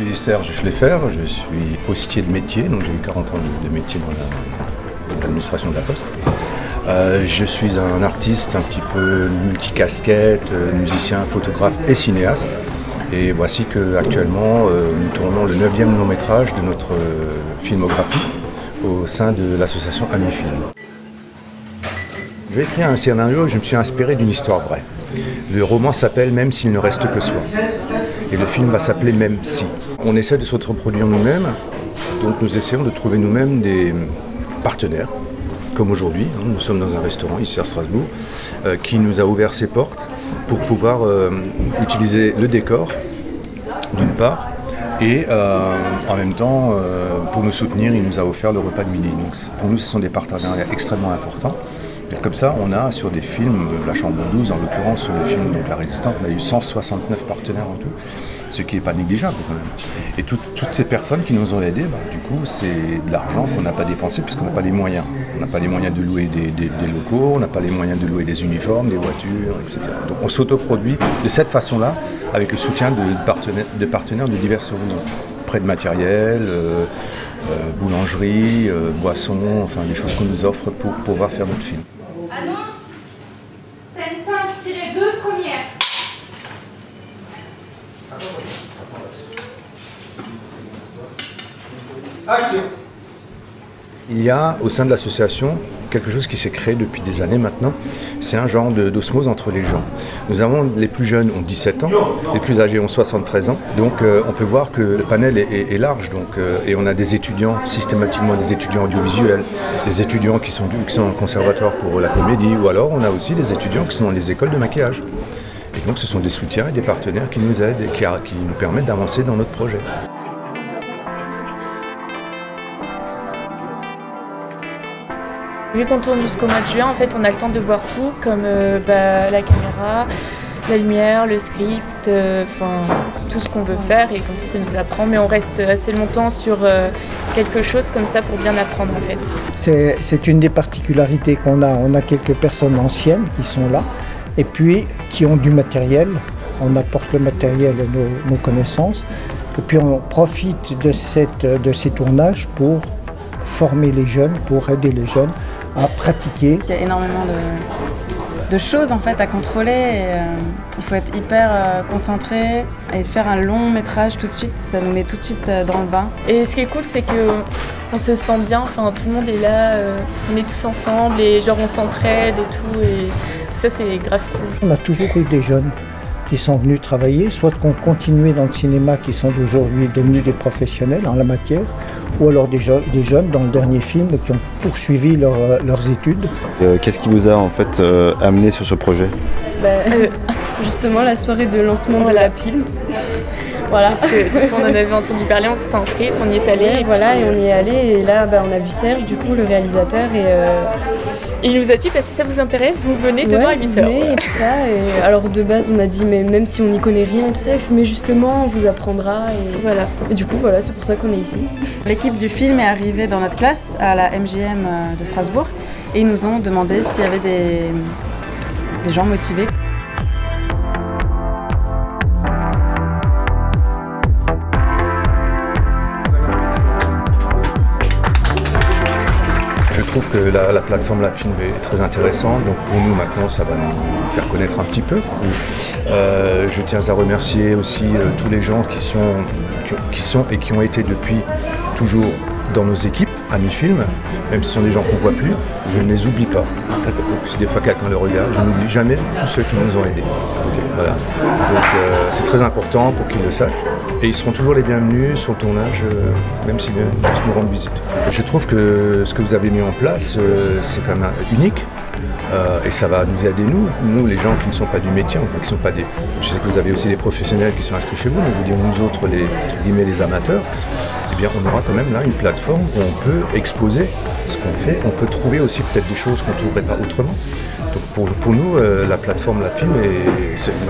suis Serge Schleffer, je suis postier de métier, donc j'ai eu 40 ans de métier dans l'administration de la Poste. Je suis un artiste un petit peu multicasquette, musicien, photographe et cinéaste. Et voici qu'actuellement, nous tournons le 9e long métrage de notre filmographie au sein de l'association Ami Film. J'ai écrit un scénario et je me suis inspiré d'une histoire vraie. Le roman s'appelle « Même s'il ne reste que soi ». Et le film va s'appeler « Même si ». On essaie de se reproduire nous-mêmes, donc nous essayons de trouver nous-mêmes des partenaires, comme aujourd'hui. Nous sommes dans un restaurant ici à Strasbourg, qui nous a ouvert ses portes pour pouvoir utiliser le décor, d'une part, et en même temps, pour nous soutenir, il nous a offert le repas de midi. Donc pour nous, ce sont des partenariats extrêmement importants. Et comme ça, on a sur des films, La Chambre 12 en l'occurrence, sur le film donc, La Résistance, on a eu 169 partenaires en tout, ce qui n'est pas négligeable quand même. Et toutes ces personnes qui nous ont aidés, du coup, c'est de l'argent qu'on n'a pas dépensé puisqu'on n'a pas les moyens. On n'a pas les moyens de louer des locaux, on n'a pas les moyens de louer des uniformes, des voitures, etc. Donc on s'autoproduit de cette façon-là avec le soutien de partenaires de diverses horizons. Prêt de matériel, boulangerie, boissons, enfin des choses qu'on nous offre pour pouvoir faire notre film. Annonce, scène 5-2, première. Action. Il y a au sein de l'association quelque chose qui s'est créé depuis des années maintenant, c'est un genre d'osmose entre les gens. Nous avons, les plus jeunes ont 17 ans, les plus âgés ont 73 ans, donc on peut voir que le panel est large, donc, et on a des étudiants, systématiquement des étudiants audiovisuels, des étudiants qui sont au conservatoire pour la comédie, ou alors on a aussi des étudiants qui sont dans les écoles de maquillage. Et donc ce sont des soutiens et des partenaires qui nous aident et qui nous permettent d'avancer dans notre projet. Vu qu'on tourne jusqu'au mois de juin, en fait, on a le temps de voir tout, comme la caméra, la lumière, le script, tout ce qu'on veut faire, et comme ça nous apprend. Mais on reste assez longtemps sur quelque chose comme ça pour bien apprendre, en fait. C'est une des particularités qu'on a. On a quelques personnes anciennes qui sont là, et puis qui ont du matériel. On apporte le matériel et nos connaissances, et puis on profite de ces tournages pour former les jeunes, pour aider les jeunes à pratiquer. Il y a énormément de choses en fait à contrôler et il faut être hyper concentré et faire un long métrage tout de suite, ça nous met tout de suite dans le bain. Et ce qui est cool, c'est qu'on se sent bien, tout le monde est là, on est tous ensemble et genre on s'entraide et tout, et ça c'est grave cool. On a toujours eu des jeunes qui sont venus travailler, soit qui ont continué dans le cinéma, qui sont aujourd'hui devenus des professionnels en la matière, ou alors des jeunes dans le dernier film qui ont poursuivi leurs études. Qu'est-ce qui vous a en fait amené sur ce projet? Justement la soirée de lancement de la film. Voilà, parce que on en avait entendu parler, on s'est inscrite, on y est allé. Voilà, et on y est allé, et là on a vu Serge, du coup le réalisateur, et il nous a dit, si ça vous intéresse, vous venez demain à 8h. Venez, et tout ça. Et alors de base, on a dit, mais même si on n'y connaît rien, et tout ça, mais justement, on vous apprendra. Et voilà. Et du coup, voilà, c'est pour ça qu'on est ici. L'équipe du film est arrivée dans notre classe à la MJM de Strasbourg et ils nous ont demandé s'il y avait des gens motivés. Je trouve que la plateforme La Film est très intéressante, donc pour nous maintenant ça va nous faire connaître un petit peu. Je tiens à remercier aussi tous les gens qui sont et qui ont été depuis toujours dans nos équipes, Ami Film, même si ce sont des gens qu'on ne voit plus, je ne les oublie pas. Si des fois quelqu'un le regarde, je n'oublie jamais tous ceux qui nous ont aidés. Voilà. Donc c'est très important pour qu'ils le sachent. Et ils seront toujours les bienvenus sur le tournage, même s'ils viennent juste nous rendre visite. Je trouve que ce que vous avez mis en place, c'est quand même unique. Et ça va nous aider, nous les gens qui ne sont pas du métier, qui sont pas des... Je sais que vous avez aussi des professionnels qui sont inscrits chez vous, mais vous dire nous autres, les amateurs, eh bien on aura quand même là une plateforme où on peut exposer ce qu'on fait, on peut trouver aussi peut-être des choses qu'on ne trouverait pas autrement. Donc pour nous, la plateforme La Film,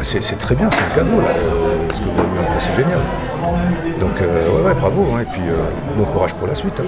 c'est très bien, c'est un cadeau, là, ce que vous avez mis en place, c'est génial. Donc ouais, bravo, et puis bon courage pour la suite. Hein.